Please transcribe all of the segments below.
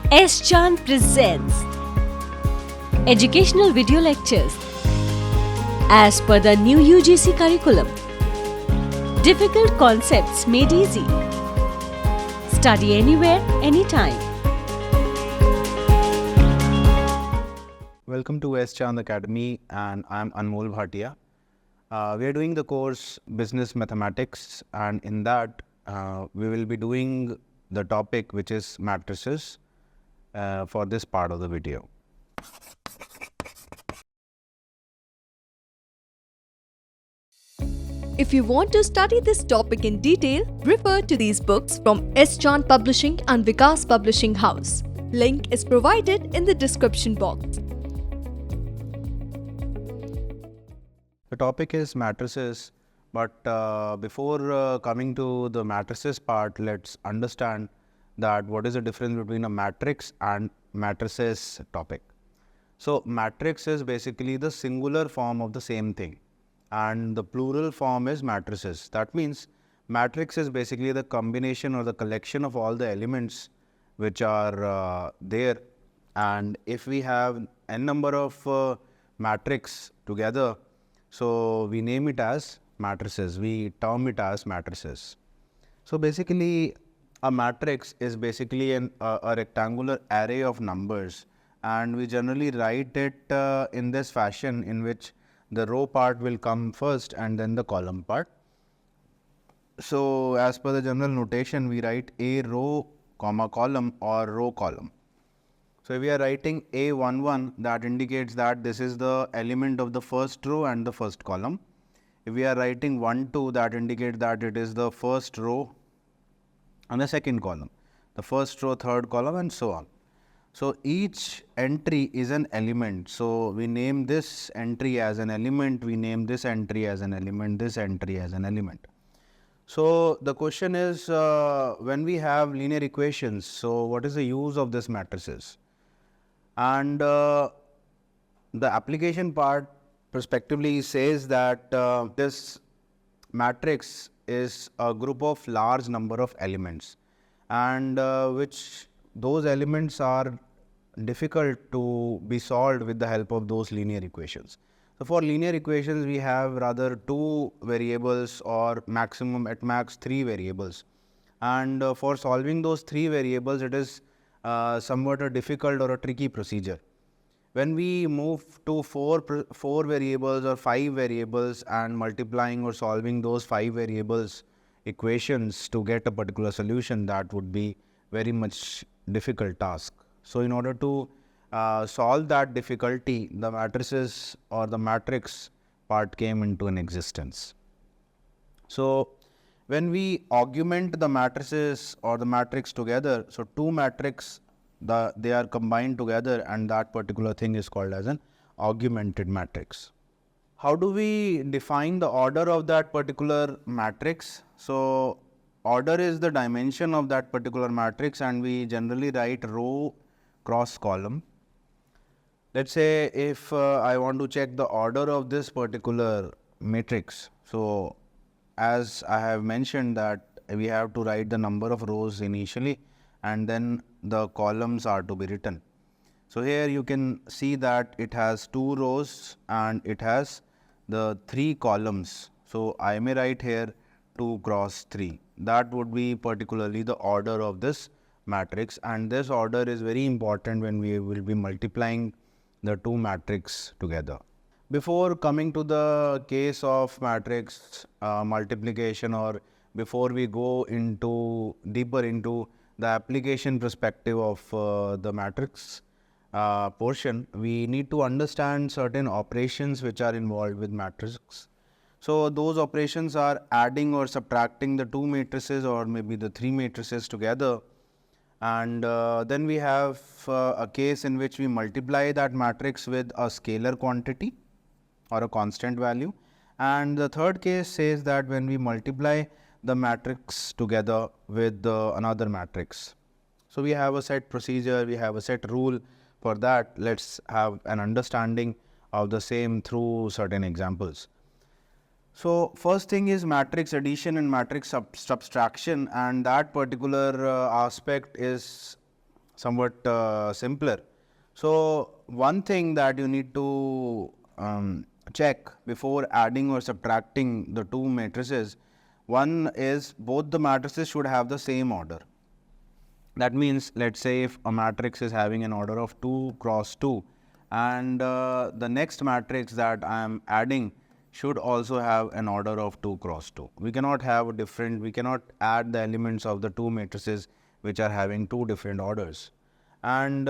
S. Chan presents educational video lectures as per the new UGC curriculum. Difficult concepts made easy. Study anywhere, anytime. Welcome to S. Chand Academy, and I'm Anmol Bhatia. We are doing the course Business Mathematics, and in that we will be doing the topic which is matrices for this part of the video. If you want to study this topic in detail, refer to these books from S. Chan Publishing and Gauss Publishing House. Link is provided in the description box. The topic is matrices, but before coming to the matrices part, let's understand that what is the difference between a matrix and matrices topic. So matrix is basically the singular form of the same thing, and the plural form is matrices. That means matrix is basically the combination or the collection of all the elements which are there, and if we have n number of matrix together, so we name it as matrices, we term it as matrices. So basically a matrix is basically a rectangular array of numbers, and we generally write it in this fashion, in which the row part will come first and then the column part. So as per the general notation, we write a row comma column or row column. So if we are writing A11, that indicates that this is the element of the first row and the first column. If we are writing 12, that indicates that it is the first row and the second column, the first row, third column, and so on. So each entry is an element. So we name this entry as an element, we name this entry as an element, this entry as an element. So the question is, when we have linear equations, so what is the use of this matrices? And the application part prospectively says that this matrix is a group of large number of elements, and which those elements are difficult to be solved with the help of those linear equations. So for linear equations, we have rather 2 variables or maximum at max 3 variables, and for solving those 3 variables, it is somewhat a difficult or a tricky procedure. When we move to 4 variables or 5 variables and multiplying or solving those 5 variables equations to get a particular solution, that would be very much difficult task. So in order to solve that difficulty, the matrices or the matrix part came into an existence. So when we augment the matrices or the matrix together, so 2 matrix, they are combined together, and that particular thing is called as an augmented matrix. How do we define the order of that particular matrix? So order is the dimension of that particular matrix, and we generally write row cross column. Let's say if I want to check the order of this particular matrix, so as I have mentioned that we have to write the number of rows initially, and then the columns are to be written. So here you can see that it has 2 rows and it has the 3 columns. So I may write here 2 cross 3. That would be particularly the order of this matrix, and this order is very important when we will be multiplying the 2 matrix together. Before coming to the case of matrix multiplication, or before we go into deeper into the application perspective of the matrix portion, we need to understand certain operations which are involved with matrix. So those operations are adding or subtracting the 2 matrices or maybe the 3 matrices together, and then we have a case in which we multiply that matrix with a scalar quantity or a constant value, and the third case says that when we multiply the matrix together with another matrix. So we have a set procedure, we have a set rule for that. Let's have an understanding of the same through certain examples. So first thing is matrix addition and matrix subtraction, and that particular aspect is somewhat simpler. So one thing that you need to check before adding or subtracting the two matrices, one is both the matrices should have the same order. That means, let's say if a matrix is having an order of 2 cross 2 and the next matrix that I am adding should also have an order of 2 cross 2. We cannot add the elements of the two matrices which are having two different orders. And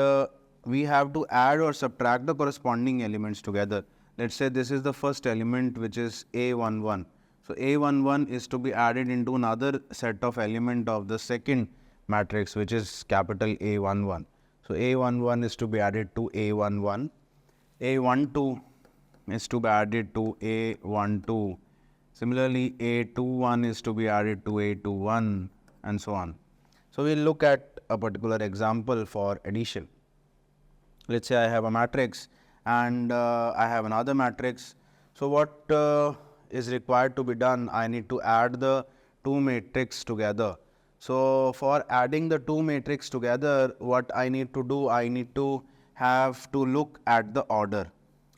we have to add or subtract the corresponding elements together. Let's say this is the first element, which is A11. So A11 is to be added into another set of element of the second matrix, which is capital A11. So A11 is to be added to A11. A12 is to be added to A12. Similarly, A21 is to be added to A21, and so on. So we'll look at a particular example for addition. Let's say I have a matrix and I have another matrix. So what is required to be done? I need to add the two matrices together. So for adding the two matrices together, what I need to do, I need to have to look at the order.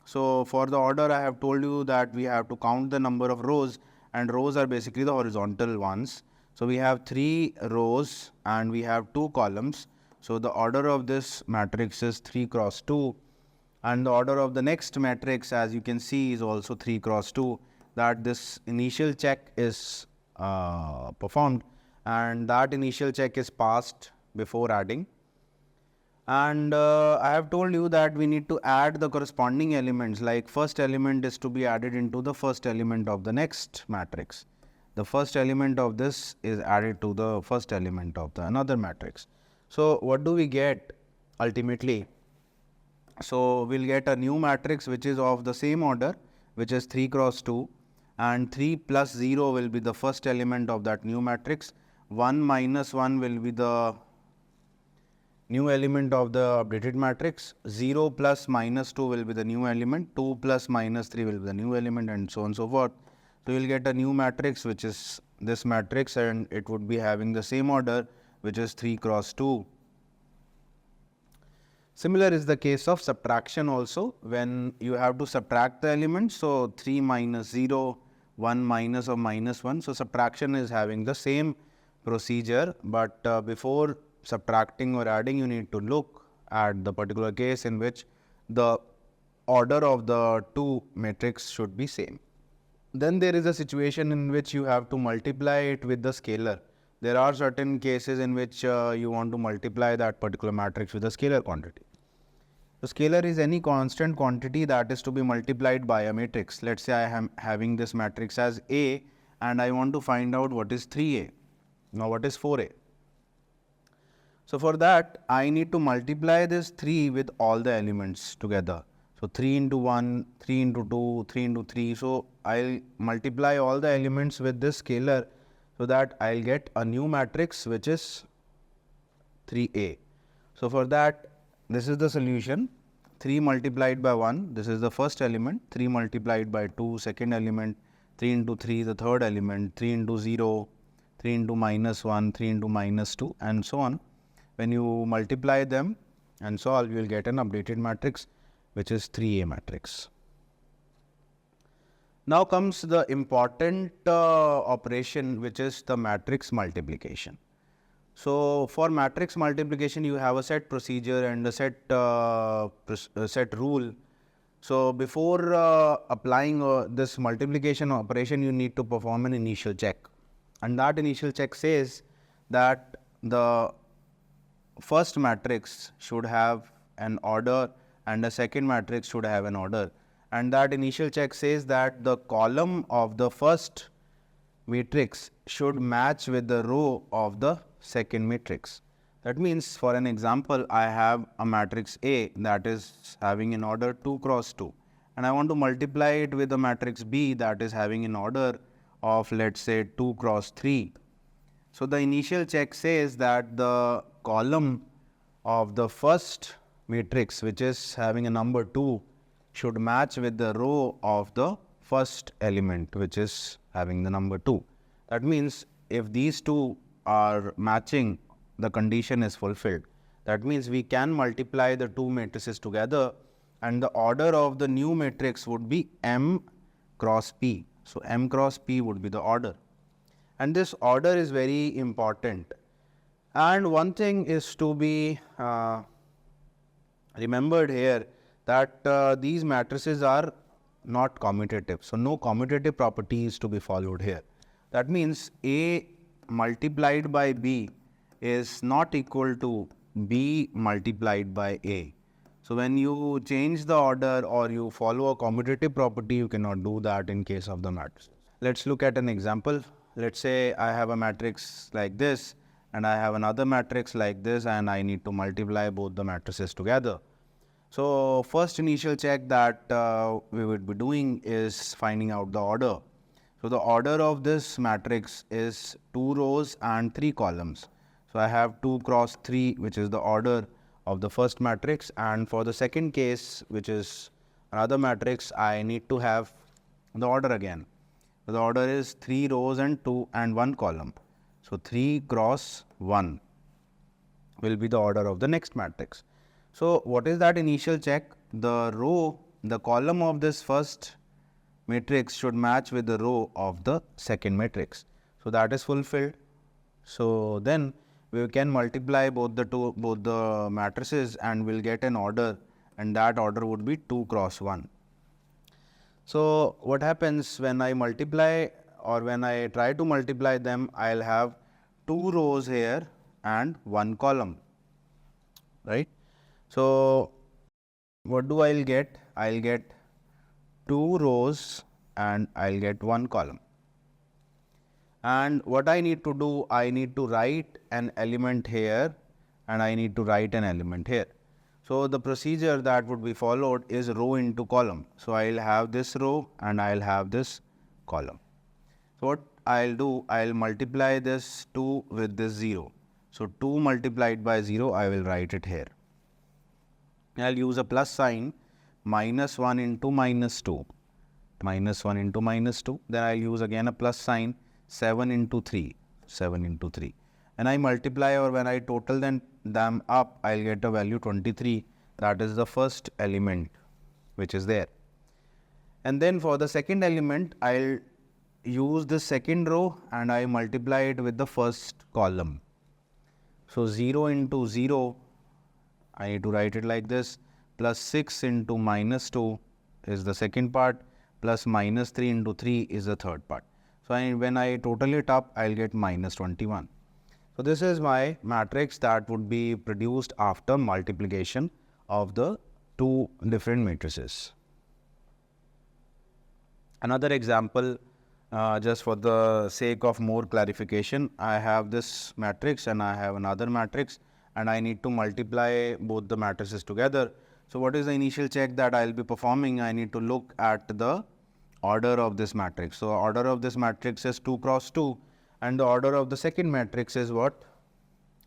So for the order, I have told you that we have to count the number of rows, and rows are basically the horizontal ones. So we have 3 rows and we have 2 columns. So the order of this matrix is 3 cross 2, and the order of the next matrix, as you can see, is also 3 cross 2, that this initial check is performed, and that initial check is passed before adding. And I have told you that we need to add the corresponding elements, like first element is to be added into the first element of the next matrix. The first element of this is added to the first element of the another matrix. So what do we get ultimately? So we'll get a new matrix which is of the same order, which is 3 cross 2, and 3 plus 0 will be the first element of that new matrix. 1 minus 1 will be the new element of the updated matrix. 0 plus minus 2 will be the new element. 2 plus minus 3 will be the new element, and so on and so forth. So you will get a new matrix which is this matrix, and it would be having the same order, which is 3 cross 2. Similar is the case of subtraction also, when you have to subtract the elements. So 3 minus 0, 1 minus or minus 1. So subtraction is having the same procedure, but before subtracting or adding, you need to look at the particular case in which the order of the two matrix should be same. Then there is a situation in which you have to multiply it with the scalar. There are certain cases in which you want to multiply that particular matrix with a scalar quantity. The scalar is any constant quantity that is to be multiplied by a matrix. Let's say I am having this matrix as A, and I want to find out what is 3A. Now what is 4A? So for that, I need to multiply this 3 with all the elements together. So 3 into 1, 3 into 2, 3 into 3. So I'll multiply all the elements with this scalar, so that I'll get a new matrix which is 3A. So for that, this is the solution. 3 multiplied by 1, this is the first element. 3 multiplied by 2, second element. 3 into 3, the third element. 3 into 0, 3 into minus 1, 3 into minus 2, and so on. When you multiply them and solve, you will get an updated matrix, which is 3A matrix. Now comes the important operation, which is the matrix multiplication. So for matrix multiplication, you have a set procedure and a set rule. So before applying this multiplication operation, you need to perform an initial check, and that initial check says that the first matrix should have an order and the second matrix should have an order, and that initial check says that the column of the first matrix should match with the row of the second matrix. That means, for an example, I have a matrix A that is having an order 2 cross 2, and I want to multiply it with a matrix B that is having an order of, let's say, 2 cross 3. So the initial check says that the column of the first matrix, which is having a number 2, should match with the row of the first element, which is having the number 2. That means if these two are matching, the condition is fulfilled. That means we can multiply the two matrices together and the order of the new matrix would be M cross P. So M cross P would be the order. And this order is very important. And one thing is to be remembered here, that these matrices are not commutative. So no commutative property is to be followed here. That means A multiplied by B is not equal to B multiplied by A. So when you change the order or you follow a commutative property, you cannot do that in case of the matrices. Let's look at an example. Let's say I have a matrix like this and I have another matrix like this and I need to multiply both the matrices together. So first initial check that we would be doing is finding out the order. So the order of this matrix is 2 rows and 3 columns. So I have 2 cross 3, which is the order of the first matrix, and for the second case, which is another matrix, I need to have the order again. So the order is 3 rows and 1 column. So 3 cross 1 will be the order of the next matrix. So what is that initial check? The column of this first matrix should match with the row of the second matrix. So that is fulfilled. So then we can multiply both the matrices and we'll get an order, and that order would be 2 cross 1. So what happens when I multiply or when I try to multiply them, I'll have 2 rows here and 1 column, right? So what do I'll get? I'll get 2 rows and I'll get 1 column. And what I need to do, I need to write an element here and I need to write an element here. So the procedure that would be followed is row into column. So I'll have this row and I'll have this column. So what I'll do, I'll multiply this 2 with this 0. So 2 multiplied by 0, I will write it here. I'll use a plus sign, -1 into -2, -1 into -2. Then I'll use again a plus sign, 7 into 3, 7 into 3. And I multiply, or when I total them up, I'll get a value 23. That is the first element which is there. And then for the second element, I'll use the second row and I multiply it with the first column. So 0 into 0, I need to write it like this, plus 6 into -2 is the second part, plus -3 into 3 is the third part. So when I total it up, I'll get -21. So this is my matrix that would be produced after multiplication of the two different matrices. Another example, just for the sake of more clarification, I have this matrix and I have another matrix and I need to multiply both the matrices together. So what is the initial check that I'll be performing? I need to look at the order of this matrix. So order of this matrix is 2 cross 2 and the order of the second matrix is what?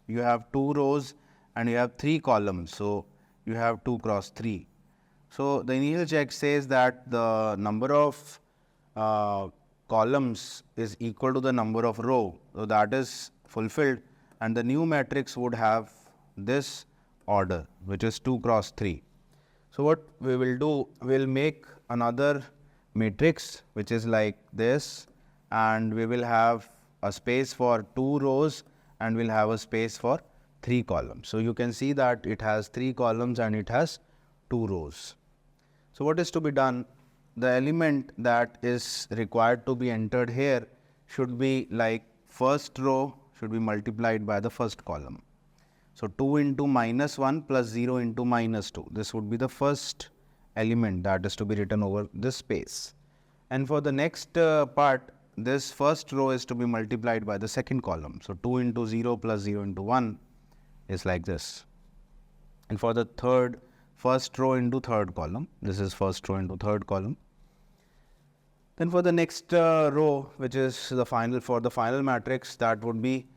You have 2 rows and you have 3 columns. So you have 2 cross 3. So the initial check says that the number of columns is equal to the number of row. So that is fulfilled and the new matrix would have this order, which is 2 cross 3. So what we will do, we'll make another matrix which is like this, and we will have a space for 2 rows and we'll have a space for 3 columns. So you can see that it has 3 columns and it has 2 rows. So what is to be done? The element that is required to be entered here should be like first row should be multiplied by the first column. So 2 into -1 plus 0 into -2. This would be the first element that is to be written over this space. And for the next part, this first row is to be multiplied by the second column. So 2 into 0 plus 0 into 1 is like this. And for the third, first row into third column, this is first row into third column. Then for the next row, which is the final matrix, that would be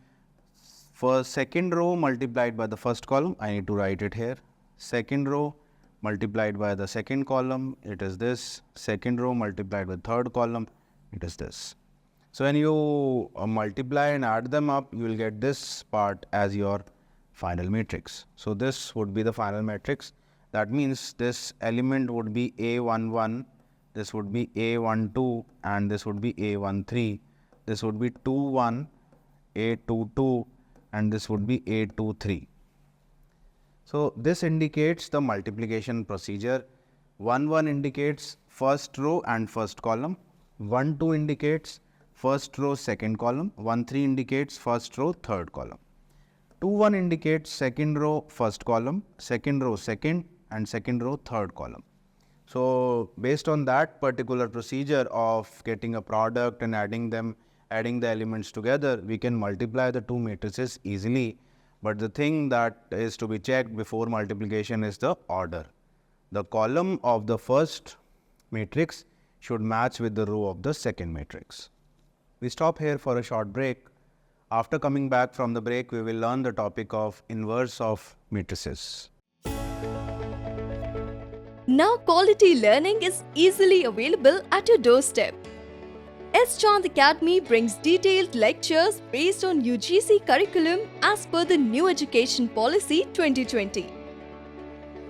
first second row multiplied by the first column. I need to write it here. Second row multiplied by the second column, it is this. Second row multiplied with third column, it is this. So when you multiply and add them up, you will get this part as your final matrix. So this would be the final matrix. That means this element would be A11, this would be A12, and this would be A13. This would be 21, A22, and this would be A23. So this indicates the multiplication procedure. 1, 1 indicates first row and first column. 1, 2 indicates first row, second column. 1, 3 indicates first row, third column. 2, 1 indicates second row, first column, second row, second, and second row, third column. So based on that particular procedure of getting a product and adding the elements together, we can multiply the two matrices easily. But the thing that is to be checked before multiplication is the order. The column of the first matrix should match with the row of the second matrix. We stop here for a short break. After coming back from the break, we will learn the topic of inverse of matrices. Now quality learning is easily available at your doorstep. S. Chand Academy brings detailed lectures based on UGC curriculum as per the New Education Policy 2020.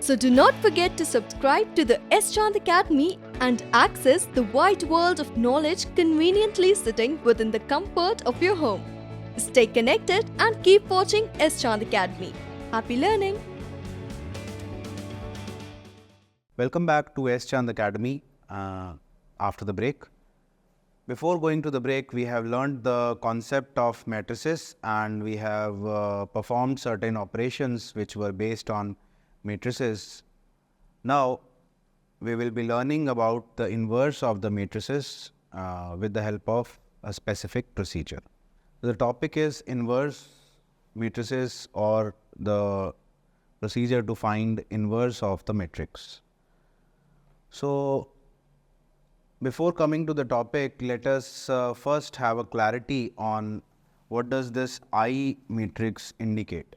So do not forget to subscribe to the S. Chand Academy and access the wide world of knowledge conveniently sitting within the comfort of your home. Stay connected and keep watching S. Chand Academy. Happy learning! Welcome back to S. Chand Academy after the break. Before going to the break, we have learned the concept of matrices and we have performed certain operations which were based on matrices. Now, we will be learning about the inverse of the matrices with the help of a specific procedure. The topic is inverse matrices or the procedure to find inverse of the matrix. So, before coming to the topic, let us first have a clarity on what does this I matrix indicate.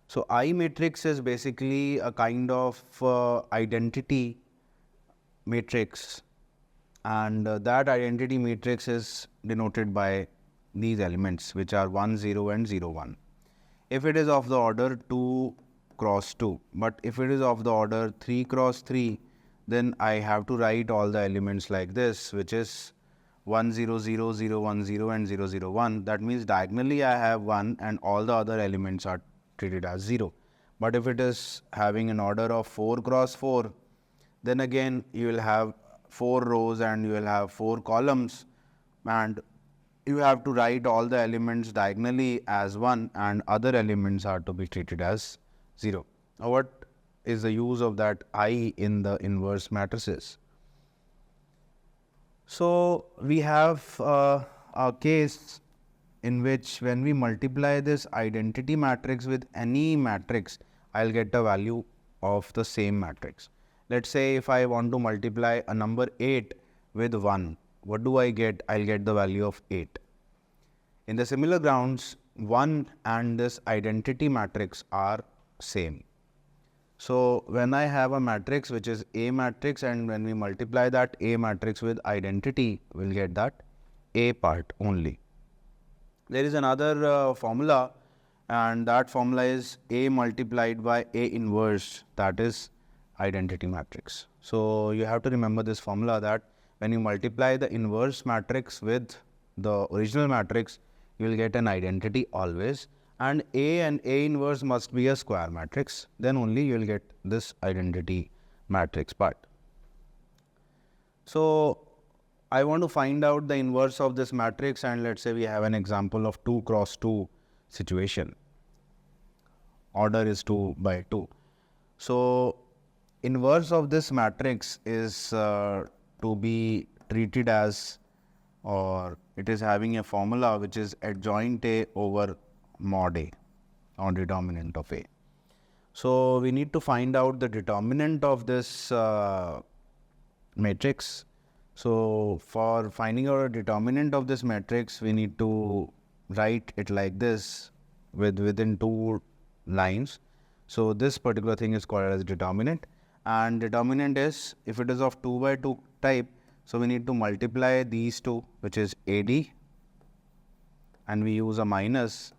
So, I matrix is basically a kind of identity matrix, and that identity matrix is denoted by these elements which are 1, 0 and 0, 1. If it is of the order 2 cross 2, but if it is of the order 3 cross 3, then I have to write all the elements like this, which is 1, 0, 0, 0, 1, 0 and 0, 0, 1. That means diagonally I have 1 and all the other elements are treated as 0. But if it is having an order of 4 cross 4, then again you will have 4 rows and you will have 4 columns and you have to write all the elements diagonally as 1 and other elements are to be treated as 0. Now, what is the use of that I in the inverse matrices? So, we have a case in which when we multiply this identity matrix with any matrix, I'll get a value of the same matrix. Let's say if I want to multiply a number 8 with 1, what do I get? I'll get the value of 8. In the similar grounds, 1 and this identity matrix are same. So, when I have a matrix which is A matrix and when we multiply that A matrix with identity, we'll get that A part only. There is another formula and that formula is A multiplied by A inverse, that is identity matrix. So, you have to remember this formula that when you multiply the inverse matrix with the original matrix, you will get an identity always. And A and A inverse must be a square matrix, then only you will get this identity matrix part. So, I want to find out the inverse of this matrix and let's say we have an example of 2 cross 2 situation. Order is 2 by 2. So, inverse of this matrix is to be treated as, or it is having a formula which is adjoint A over mod A or determinant of A. So, we need to find out the determinant of this matrix. So, for finding out a determinant of this matrix, we need to write it like this within 2 lines. So, this particular thing is called as determinant, and determinant is if it is of 2 by 2 type. So, we need to multiply these two, which is AD, and we use a minus,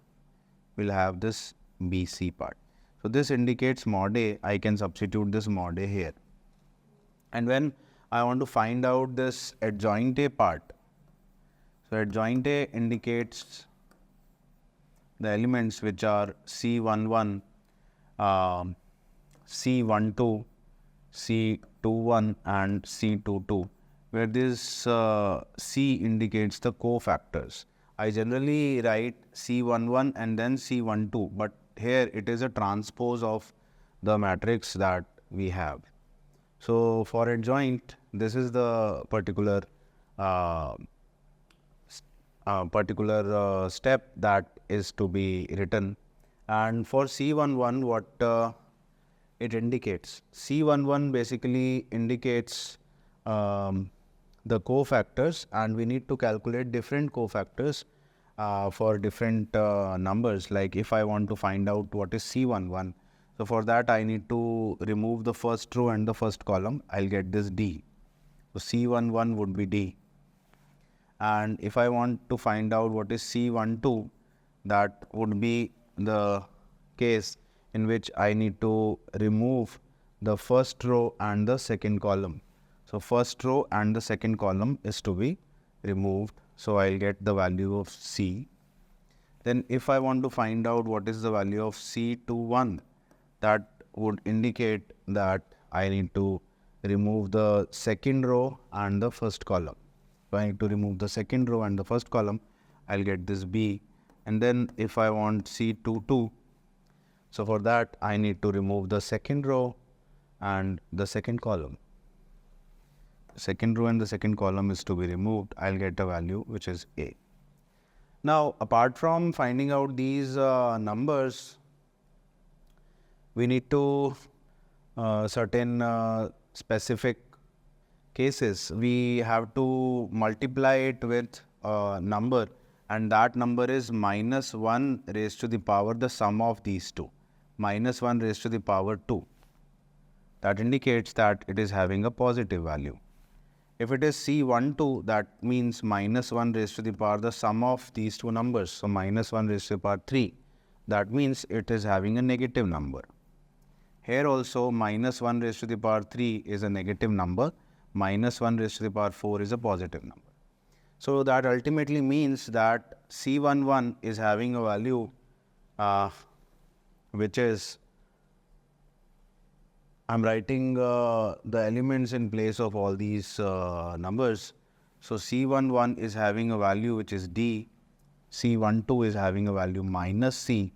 we'll have this BC part. So this indicates mod A. I can substitute this mod A here. And when I want to find out this adjoint A part, so adjoint A indicates the elements which are C11, C12, C21 and C22, where this C indicates the cofactors. I generally write C11 and then C12, but here it is a transpose of the matrix that we have. So for adjoint, this is the particular step that is to be written. And for C11, what it indicates? C11 basically indicates the cofactors, and we need to calculate different cofactors for different numbers. Like if I want to find out what is C11, so for that I need to remove the first row and the first column. I'll get this D. So C11 would be D. And if I want to find out what is C12, that would be the case in which I need to remove the first row and the second column. So first row and the second column is to be removed. So I'll get the value of C. Then if I want to find out what is the value of C21, that would indicate that I need to remove the second row and the first column. So I need to remove the second row and the first column. I'll get this B. And then if I want C22, so for that I need to remove the second row and the second column. Second row and the second column is to be removed. I'll get a value which is A. Now, apart from finding out these numbers, we need to certain specific cases. We have to multiply it with a number, and that number is minus 1 raised to the power the sum of these two. Minus 1 raised to the power 2. That indicates that it is having a positive value. If it is C12, that means minus 1 raised to the power the sum of these two numbers. So minus 1 raised to the power 3. That means it is having a negative number. Here also minus 1 raised to the power 3 is a negative number. Minus 1 raised to the power 4 is a positive number. So that ultimately means that C11 is having a value which is, I'm writing the elements in place of all these numbers. So C11 is having a value which is D, C12 is having a value minus C,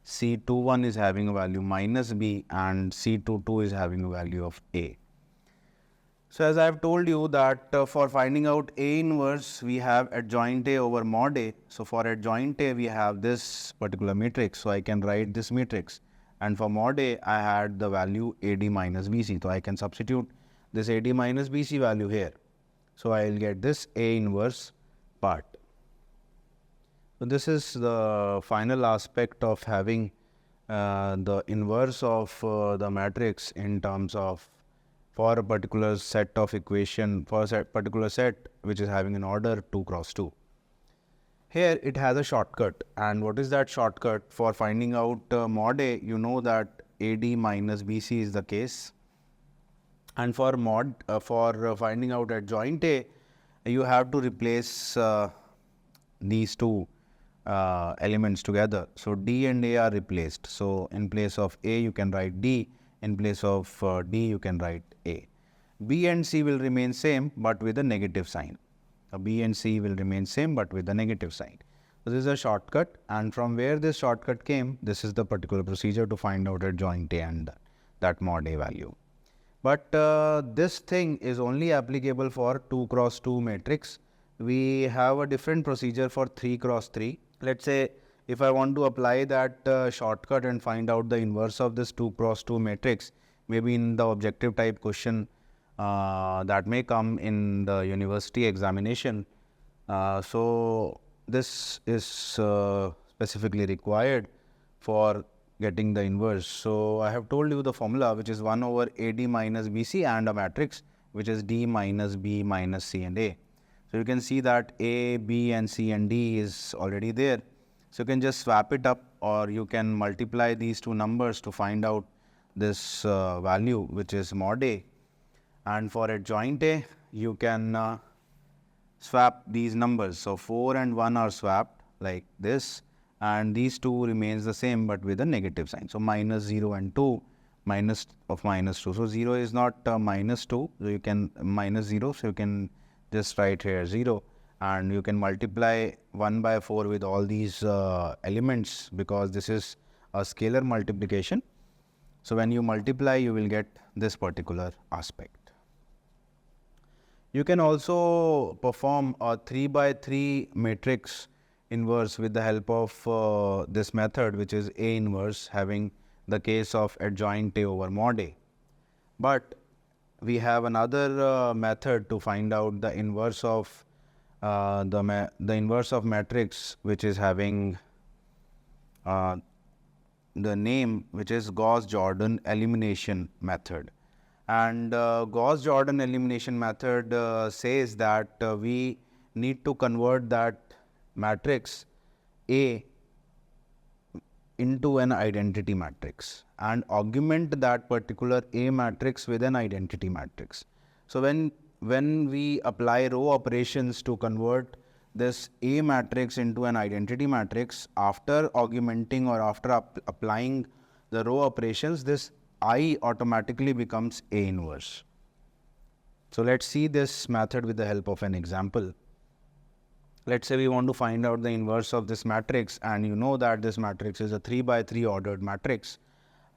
C21 is having a value minus B, and C22 is having a value of A. So as I have told you that for finding out A inverse, we have adjoint A over mod A. So for adjoint A, we have this particular matrix. So I can write this matrix. And for mod A, I had the value AD minus BC. So I can substitute this AD minus BC value here. So I will get this A inverse part. So this is the final aspect of having the inverse of the matrix in terms of for a particular set of equation, for a particular set which is having an order 2 cross 2. Here it has a shortcut, and what is that shortcut? For finding out mod A, you know that AD minus BC is the case, and for finding out adjoint A, you have to replace these two elements together. So D and A are replaced. So in place of A you can write D, in place of D you can write A. B and C will remain same but with a negative sign. B and C will remain same but with a negative sign. So this is a shortcut, and from where this shortcut came, this is the particular procedure to find out adjoint A and that mod A value. But this thing is only applicable for 2 cross 2 matrix. We have a different procedure for 3 cross 3. Let's say if I want to apply that shortcut and find out the inverse of this 2 cross 2 matrix, maybe in the objective type question that may come in the university examination. So this is specifically required for getting the inverse. So I have told you the formula, which is 1 over AD minus BC and a matrix which is D minus B minus C and A. So you can see that A, B and C and D is already there. So you can just swap it up, or you can multiply these two numbers to find out this value, which is mod A. And for adjoint A, you can swap these numbers. So 4 and 1 are swapped like this, and these two remains the same but with a negative sign. So minus 0 and 2, minus of minus 2. So 0 is not minus 2, so you can minus 0, so you can just write here 0, and you can multiply 1 by 4 with all these elements, because this is a scalar multiplication. So when you multiply, you will get this particular aspect. You can also perform a 3 by 3 matrix inverse with the help of this method, which is A inverse, having the case of adjoint A over mod A. But we have another method to find out the inverse of the inverse of matrix, which is having the name, which is Gauss Jordon elimination method. And Gauss Jordon elimination method says that we need to convert that matrix A into an identity matrix and augment that particular A matrix with an identity matrix. So when we apply row operations to convert this A matrix into an identity matrix, after augmenting or after applying the row operations, this I automatically becomes A inverse. So let's see this method with the help of an example. Let's say we want to find out the inverse of this matrix, and you know that this matrix is a 3 by 3 ordered matrix.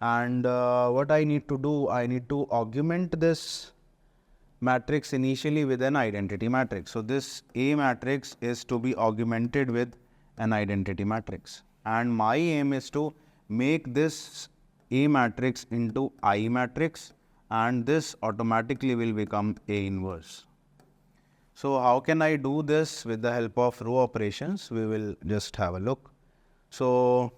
And what I need to do, I need to augment this matrix initially with an identity matrix. So this A matrix is to be augmented with an identity matrix. And my aim is to make this A matrix into I matrix, and this automatically will become A inverse. So how can I do this with the help of row operations? We will just have a look. So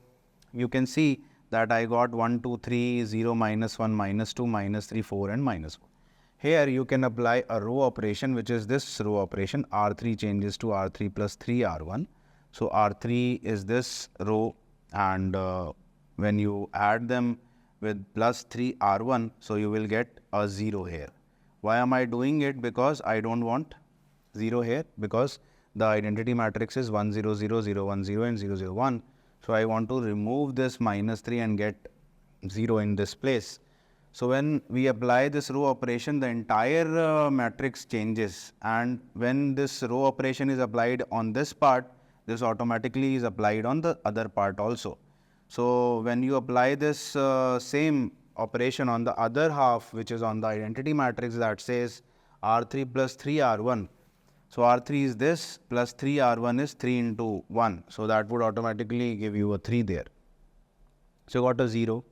you can see that I got 1, 2, 3, 0, minus 1, minus 2, minus 3, 4 and minus 1. Here you can apply a row operation, which is this row operation. R3 changes to R3 plus 3R1. So R3 is this row, and when you add them with plus 3R1, so you will get a 0 here. Why am I doing it? Because I don't want 0 here, because the identity matrix is 1, 0, 0, 0, 1, 0 and 0, 0, 1. So I want to remove this minus 3 and get 0 in this place. So when we apply this row operation, the entire matrix changes, and when this row operation is applied on this part, this automatically is applied on the other part also. So when you apply this same operation on the other half, which is on the identity matrix that says R3 plus 3R1, so R3 is this, plus 3R1 is 3 into 1. So that would automatically give you a 3 there. So you got a 0.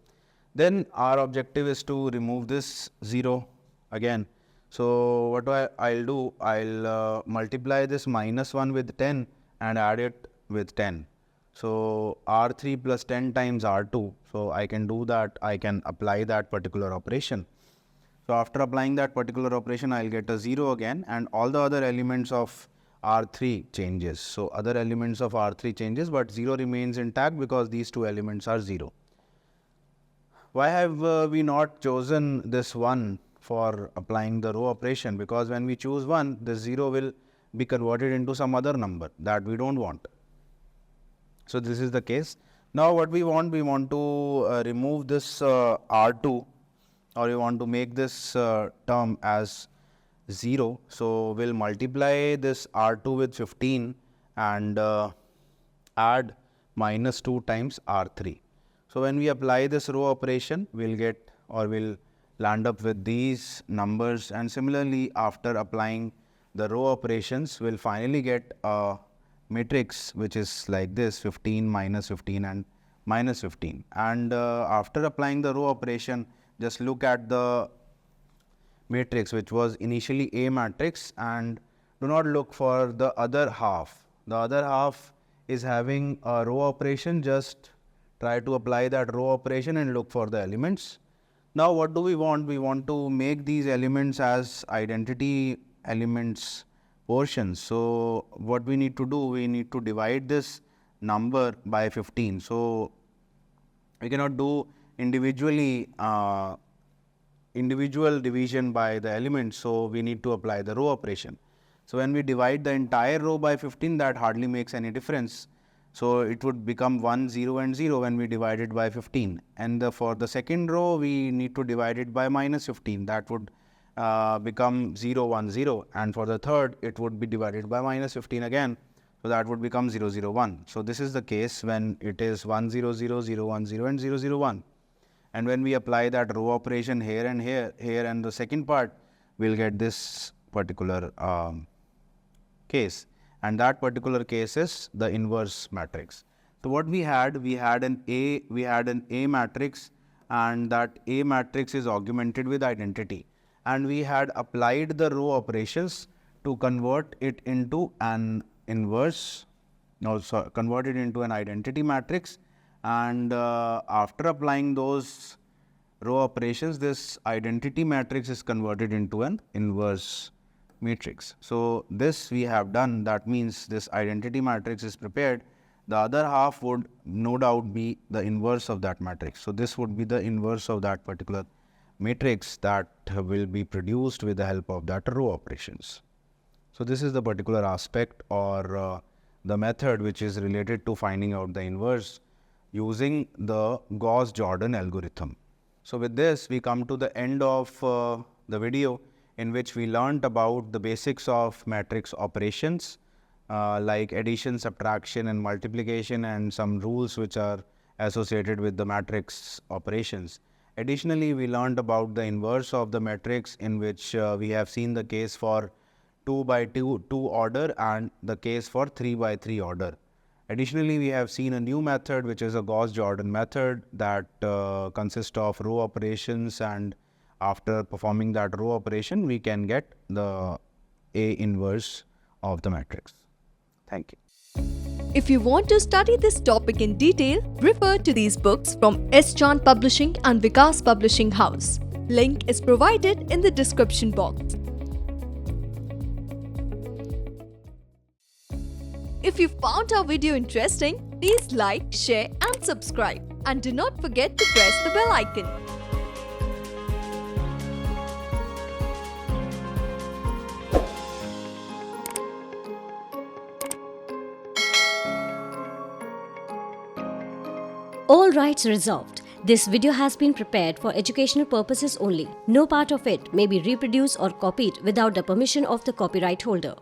Then our objective is to remove this 0 again. So what I'll do, I'll multiply this minus 1 with 10 and add it with 10. So R3 plus 10 times R2. So I can do that, I can apply that particular operation. So after applying that particular operation, I'll get a 0 again, and all the other elements of R3 changes. So other elements of R3 changes, but 0 remains intact because these two elements are 0. Why have we not chosen this 1 for applying the row operation? Because when we choose 1, this 0 will be converted into some other number that we don't want. So this is the case. Now what we want to remove this R2, or we want to make this term as 0. So we'll multiply this R2 with 15 and add minus 2 times R3. So when we apply this row operation, we'll get, or we'll land up with these numbers, and similarly after applying the row operations, we'll finally get a matrix which is like this, 15, minus 15 and minus 15. And after applying the row operation, just look at the matrix which was initially A matrix, and do not look for the other half. The other half is having a row operation. Just try to apply that row operation and look for the elements. Now what do we want? We want to make these elements as identity elements portions. So what we need to do, we need to divide this number by 15. So we cannot do individually individual division by the elements, so we need to apply the row operation. So when we divide the entire row by 15, that hardly makes any difference. So it would become 1, 0 and 0 when we divide it by 15. And for the second row, we need to divide it by minus 15. That would become 0, 1, 0. And for the third, it would be divided by minus 15 again. So that would become 0, 0, 1. So this is the case when it is 1, 0, 0, 0, 1, 0 and 0, 0, 1. And when we apply that row operation here and here and the second part, we'll get this particular case. And that particular case is the inverse matrix. So what we had an A matrix, and that A matrix is augmented with identity. And we had applied the row operations to convert it into an inverse, also convert it into an identity matrix. And after applying those row operations, this identity matrix is converted into an inverse matrix. So this we have done. That means this identity matrix is prepared. The other half would no doubt be the inverse of that matrix. So this would be the inverse of that particular matrix that will be produced with the help of that row operations. So this is the particular aspect or the method which is related to finding out the inverse using the Gauss Jordon algorithm. So with this, we come to the end of the video, in which we learnt about the basics of matrix operations like addition, subtraction and multiplication, and some rules which are associated with the matrix operations. Additionally, we learned about the inverse of the matrix, in which we have seen the case for 2 by 2 order and the case for 3 by 3 order. Additionally, we have seen a new method, which is a Gauss Jordon method that consists of row operations, and after performing that row operation, we can get the A inverse of the matrix. Thank you. If you want to study this topic in detail, refer to these books from S. Chand Publishing and Vikas Publishing House. Link is provided in the description box. If you found our video interesting, please like, share and subscribe. And do not forget to press the bell icon. All rights reserved. This video has been prepared for educational purposes only. No part of it may be reproduced or copied without the permission of the copyright holder.